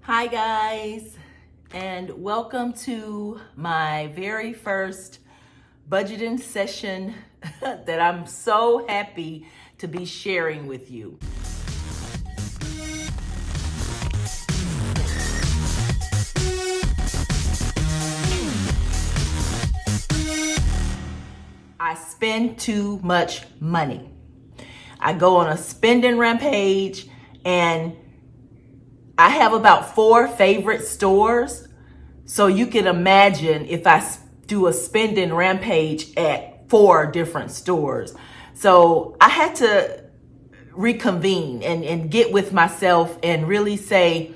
Hi guys, and welcome to my very first budgeting session that I'm so happy to be sharing with you. I spend too much money. I go on a spending rampage, and I have about 4 favorite stores. So you can imagine if I do a spending rampage at 4 different stores. So I had to reconvene and get with myself and really say,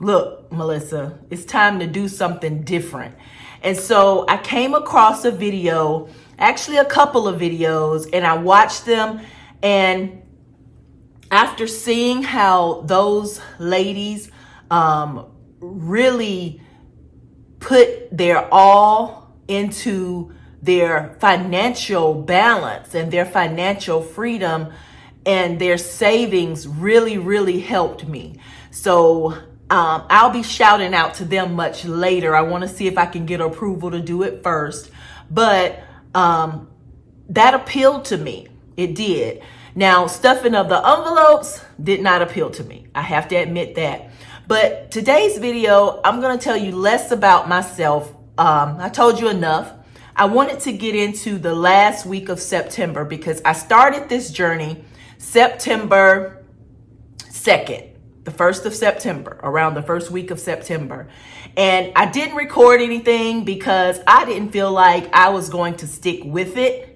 look, Melissa, it's time to do something different. And so I came across a video, actually a couple of videos, and I watched them. And after seeing how those ladies really put their all into their financial balance and their financial freedom, and their savings really helped me. So I'll be shouting out to them much later. I want to see if I can get approval to do it first. But that appealed to me. It did. Now, stuffing of the envelopes did not appeal to me. I have to admit that. But today's video, I'm going to tell you less about myself. I told you enough. I wanted to get into the last week of September because I started this journey September 2nd, the 1st of September, around the first week of September. And I didn't record anything because I didn't feel like I was going to stick with it.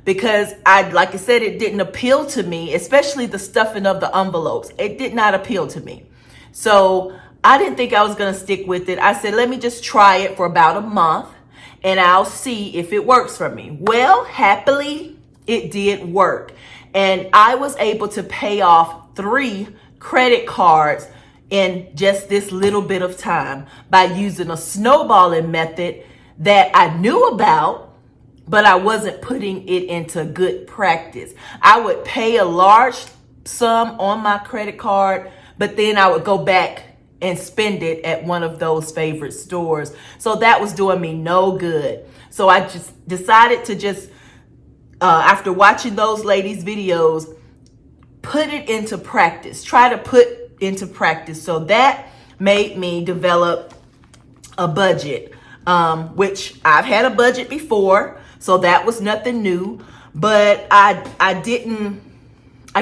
Because like I said, it didn't appeal to me, especially the stuffing of the envelopes. It did not appeal to me. So I didn't think I was going to stick with it. I said, let me just try it for about a month and I'll see if it works for me. Well, happily, it did work. And I was able to pay off 3 credit cards in just this little bit of time by using a snowballing method that I knew about, but I wasn't putting it into good practice. I would pay a large sum on my credit card, but then I would go back and spend it at one of those favorite stores. So that was doing me no good. So I just decided to after watching those ladies' videos, put it into practice, try to put into practice. So that made me develop a budget, which I've had a budget before. So that was nothing new, but I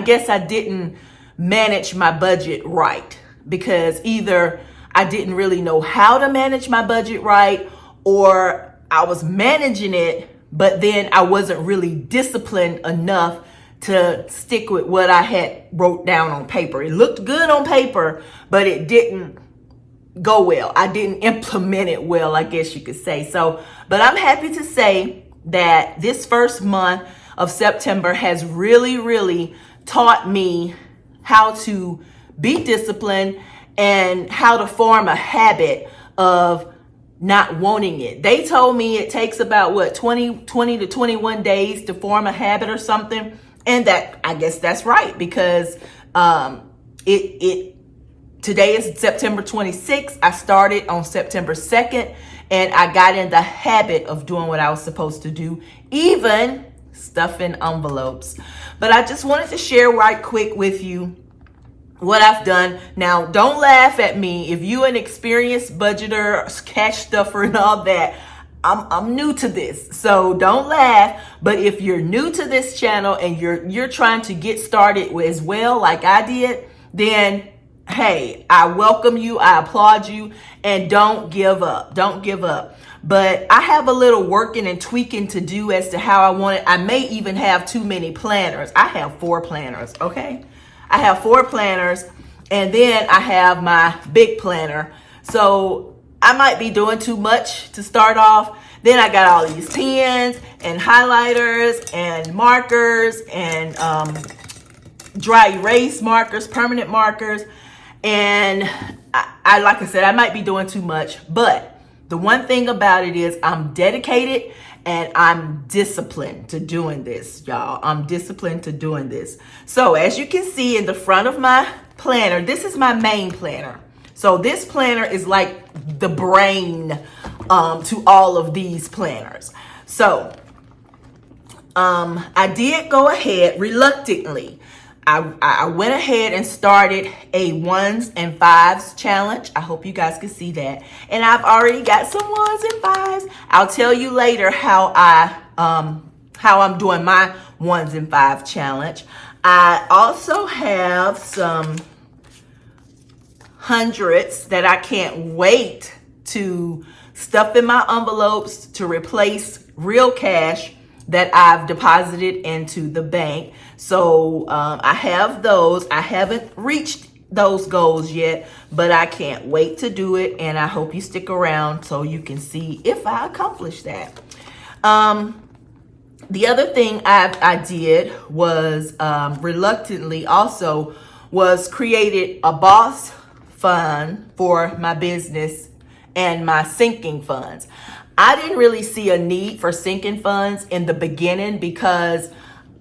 guess I didn't manage my budget right, because either I didn't really know how to manage my budget right, or I was managing it, but then I wasn't really disciplined enough to stick with what I had wrote down on paper. It looked good on paper, but it didn't go well. I didn't implement it well, I guess you could say. So, but I'm happy to say that this first month of September has really taught me how to be disciplined and how to form a habit of not wanting it. They told me it takes about 20 to 21 days to form a habit or something. And that, I guess that's right, because today is September 26th. I started on September 2nd. And I got in the habit of doing what I was supposed to do, even stuffing envelopes. But I just wanted to share right quick with you what I've done. Now, don't laugh at me. If you're an experienced budgeter, cash stuffer, and all that, I'm new to this. So don't laugh. But if you're new to this channel and you're trying to get started as well, like I did, then hey, I welcome you, I applaud you, and don't give up. Don't give up. But I have a little working and tweaking to do as to how I want it. I may even have too many planners. I have 4 planners, okay? I have 4 planners, and then I have my big planner. So I might be doing too much to start off. Then I got all these pens and highlighters and markers and dry erase markers, permanent markers. And I like I said, I might be doing too much, but the one thing about it is I'm dedicated and I'm disciplined to doing this, y'all. I'm disciplined to doing this. So as you can see in the front of my planner, this is my main planner. So this planner is like the brain to all of these planners. So I did go ahead reluctantly. I went ahead and started a 1s and 5s challenge. I hope you guys can see that. And I've already got some 1s and 5s. I'll tell you later how I'm doing my 1s and 5 challenge. I also have some 100s that I can't wait to stuff in my envelopes to replace real cash that I've deposited into the bank. So I have those. I haven't reached those goals yet, but I can't wait to do it. And I hope you stick around so you can see if I accomplish that. The other thing I did was reluctantly also was created a boss fund for my business and my sinking funds. I didn't really see a need for sinking funds in the beginning because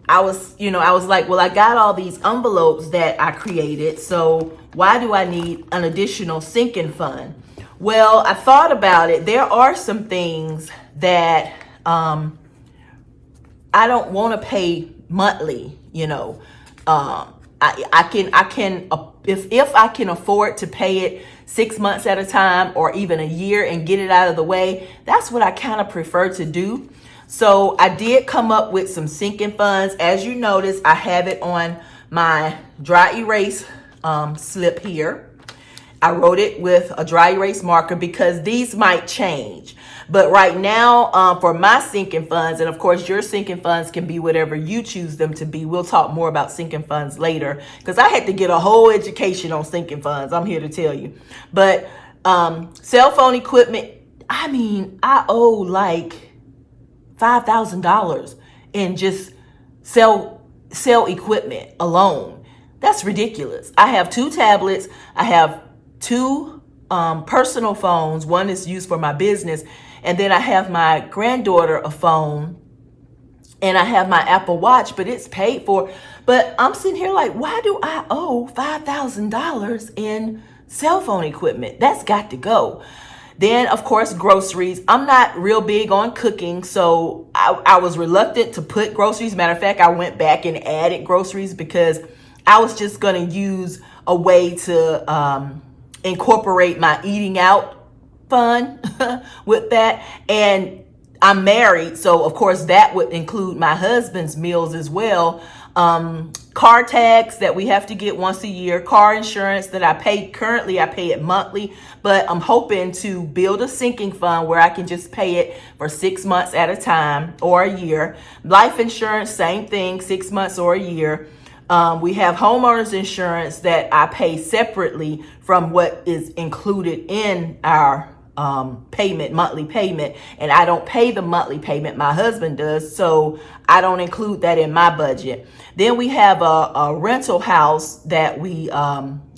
I was like, well, I got all these envelopes that I created, so why do I need an additional sinking fund? Well, I thought about it. There are some things that I don't want to pay monthly, I can if I can afford to pay it 6 months at a time or even a year and get it out of the way, that's what I kind of prefer to do. So I did come up with some sinking funds. As you notice, I have it on my dry erase slip here. I wrote it with a dry erase marker because these might change. But right now, for my sinking funds, and of course your sinking funds can be whatever you choose them to be. We'll talk more about sinking funds later because I had to get a whole education on sinking funds. I'm here to tell you. But cell phone equipment, I owe like $5,000 in just cell equipment alone. That's ridiculous. I have 2 tablets. I have 2 personal phones. One is used for my business. And then I have my granddaughter a phone. And I have my Apple Watch, but it's paid for. But I'm sitting here like, why do I owe $5,000 in cell phone equipment? That's got to go. Then, of course, groceries. I'm not real big on cooking, so I was reluctant to put groceries. Matter of fact, I went back and added groceries because I was just going to use a way to incorporate my eating out fun with that. And I'm married, so of course that would include my husband's meals as well. Car tags that we have to get once a year, car insurance that I pay currently, I pay it monthly, but I'm hoping to build a sinking fund where I can just pay it for 6 months at a time or a year. Life insurance, same thing, 6 months or a year. We have homeowners insurance that I pay separately from what is included in our monthly payment, and I don't pay the monthly payment, my husband does, so I don't include that in my budget. Then we have a rental house that we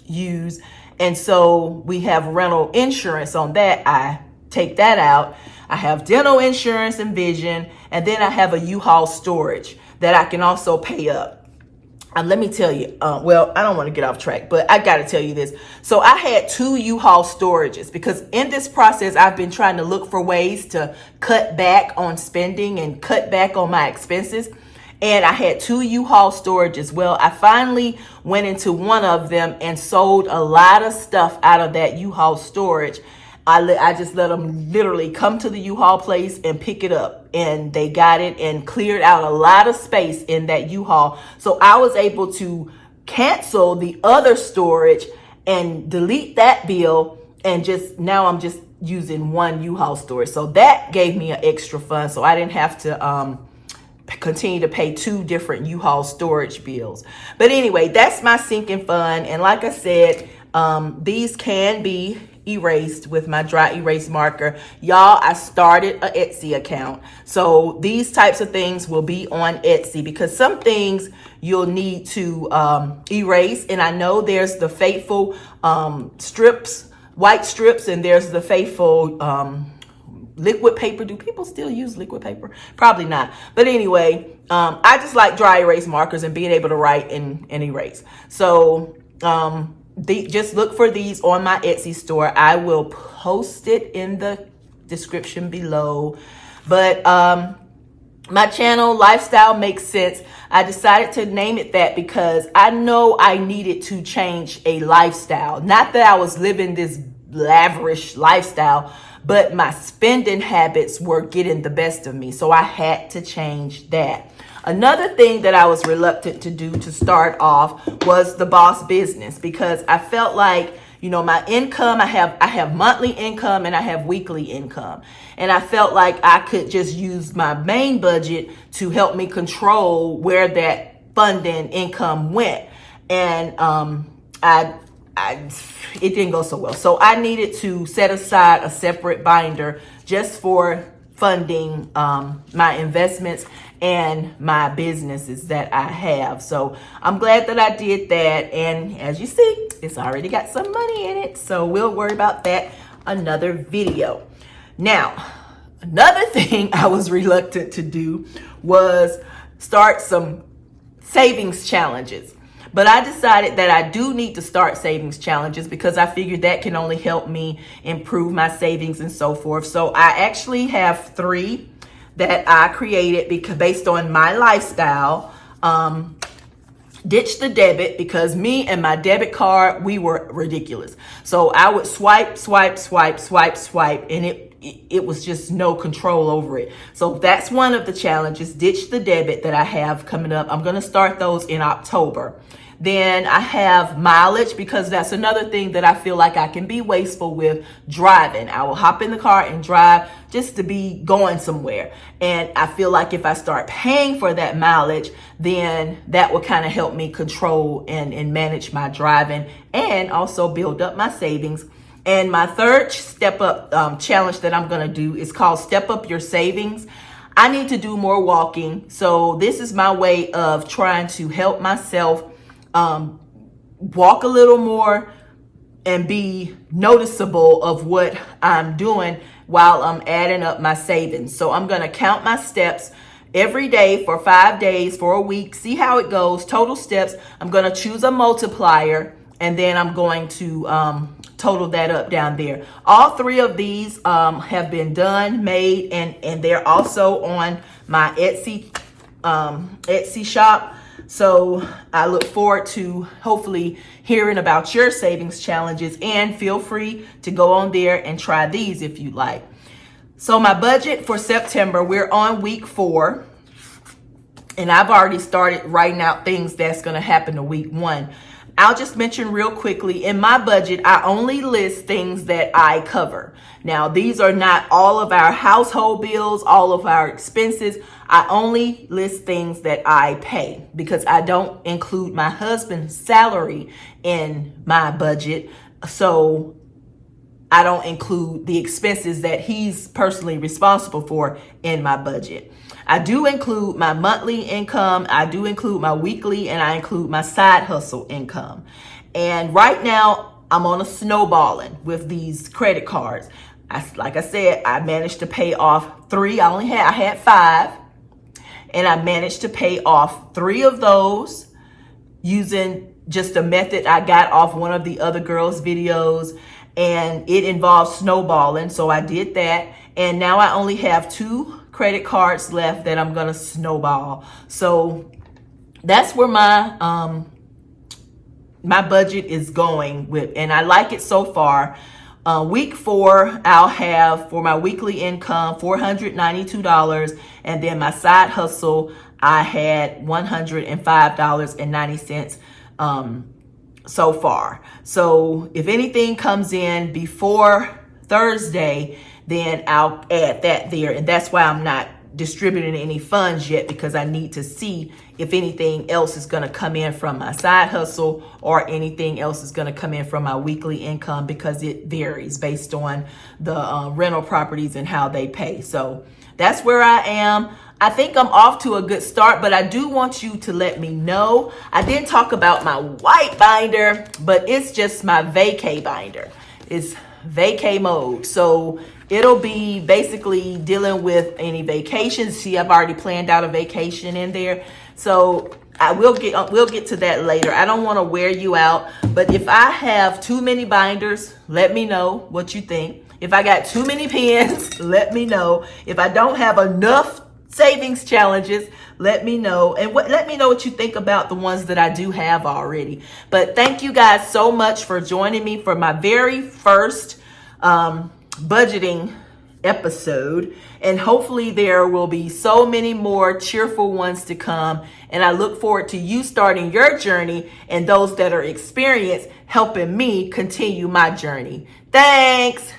use, and so we have rental insurance on that. I take that out. I have dental insurance and vision, and then I have a U-Haul storage that I can also pay up. Let me tell you, well, I don't want to get off track, but I got to tell you this. So I had 2 U-Haul storages because in this process, I've been trying to look for ways to cut back on spending and cut back on my expenses. And I had 2 U-Haul storages. Well, I finally went into one of them and sold a lot of stuff out of that U-Haul storage. I just let them literally come to the U-Haul place and pick it up, and they got it and cleared out a lot of space in that U-Haul. So I was able to cancel the other storage and delete that bill, and now I'm just using one U-Haul storage. So that gave me an extra fund, so I didn't have to continue to pay 2 different U-Haul storage bills. But anyway, that's my sinking fund, and like I said, these can be erased with my dry erase marker. Y'all, I started an Etsy account. So these types of things will be on Etsy because some things you'll need to erase. And I know there's the faithful strips, white strips, and there's the faithful liquid paper. Do people still use liquid paper? Probably not. But anyway, I just like dry erase markers and being able to write and erase. So just look for these on my Etsy store. I will post it in the description below. But my channel, Lifestyle Makes Sense, I decided to name it that because I know I needed to change a lifestyle. Not that I was living this lavish lifestyle, but my spending habits were getting the best of me. So I had to change that. Another thing that I was reluctant to do to start off was the boss business, because I felt like, you know, my income, I have monthly income and I have weekly income. And I felt like I could just use my main budget to help me control where that funding income went. And it didn't go so well. So I needed to set aside a separate binder just for funding my investments and my businesses that I have. So I'm glad that I did that. And as you see, it's already got some money in it. So we'll worry about that another video. Now, another thing I was reluctant to do was start some savings challenges. But I decided that I do need to start savings challenges because I figured that can only help me improve my savings and so forth. So I actually have 3 that I created because based on my lifestyle. Ditch the debit, because me and my debit card, we were ridiculous. So I would swipe, and it was just no control over it. So that's one of the challenges, ditch the debit, that I have coming up. I'm going to start those in October. Then I have mileage, because that's another thing that I feel like I can be wasteful with, driving. I will hop in the car and drive just to be going somewhere. And I feel like if I start paying for that mileage, then that will kind of help me control and manage my driving and also build up my savings. And my third step up challenge that I'm going to do is called Step Up Your Savings. I need to do more walking. So this is my way of trying to help myself walk a little more and be noticeable of what I'm doing while I'm adding up my savings. So I'm going to count my steps every day for 5 days, for a week, see how it goes, total steps. I'm going to choose a multiplier, and then I'm going to total that up down there. All 3 of these have been done, made, and they're also on my Etsy shop. So I look forward to hopefully hearing about your savings challenges, and feel free to go on there and try these if you like. So my budget for September, we're on week 4, and I've already started writing out things that's going to happen to week 1. I'll just mention real quickly, in my budget, I only list things that I cover. Now, these are not all of our household bills, all of our expenses. I only list things that I pay, because I don't include my husband's salary in my budget. So I don't include the expenses that he's personally responsible for in my budget. I do include my monthly income, I do include my weekly, and I include my side hustle income. And right now, I'm on a snowballing with these credit cards. Like I said, I managed to pay off 3. I had 5. And I managed to pay off 3 of those using just a method I got off one of the other girls' videos. And it involves snowballing, so I did that. And now I only have 2 credit cards left that I'm gonna snowball. So that's where my my budget is going with, and I like it so far. Week 4, I'll have for my weekly income $492, and then my side hustle, I had $105.90 so far. So if anything comes in before Thursday, then I'll add that there. And that's why I'm not distributing any funds yet, because I need to see if anything else is going to come in from my side hustle or anything else is going to come in from my weekly income, because it varies based on the rental properties and how they pay. So that's where I am. I think I'm off to a good start, but I do want you to let me know. I didn't talk about my white binder, but it's just my vacay binder. It's vacay mode. So it'll be basically dealing with any vacations. See, I've already planned out a vacation in there. So we'll get to that later. I don't want to wear you out, but if I have too many binders, let me know what you think. If I got too many pens, let me know. If I don't have enough savings challenges, let me know. And let me know what you think about the ones that I do have already. But thank you guys so much for joining me for my very first budgeting episode, and hopefully there will be so many more cheerful ones to come. And I look forward to you starting your journey and those that are experienced helping me continue my journey. Thanks.